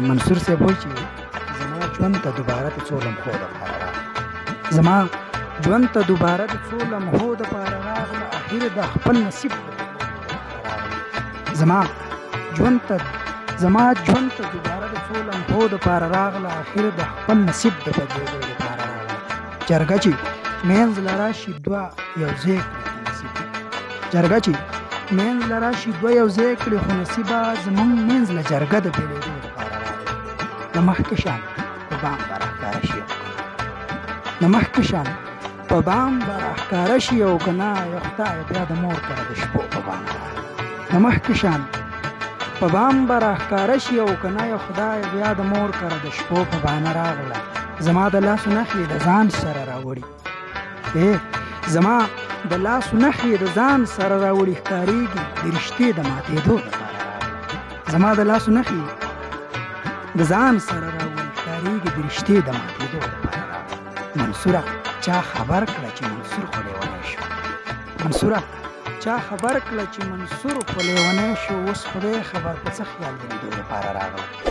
منصور صاحب وایي چې زما ژوند ته دوباره د څو لمحو دپاره راغله، زما ژوند ته دوباره د څو لمحو دپاره راغله، اخر د خپل نصیب زما ژوند ته دوباره د څو لمحو دپاره راغله، اخر د خپل نصیب د بدلېدو دپاره راغله. جرګه چې منځ له راشي دوه یو ځای کړي خو نصیب، جرګه چې منځ له راشي دوه یو ځای کړي خو نصیبه زمونږ منځ له جرګه د بېلېدو دپاره راغله. د مخکې شان په بام به راښکاره شي د مخکې شان په بام به راښکاره شي او که نه یا خدایه بیا د مور کره د شپو په بانه راغله. د مخکې شان په بام به راښکاره شي او که نه یا خدایه بیا د مور کره د شپو په بانه راغله. زما د لاسو نښې د ځان سره راوړي، زما د لاسو نښې د ځان سره راوړي، ښکارېږي د رشتې د ماتېدو دپاره راغله. زما د لاسو نښې د ځان سره راوړي، ښکارېږي د رشتې د ماتېدو دپاره راغله. منصوره چا خبر کړه چې منصور خو لیونی شو، منصوره چا خبر کړه چې منصور خو لیونی شو، اوس خدای خبر په څه خیال د لیدو دپاره راغله.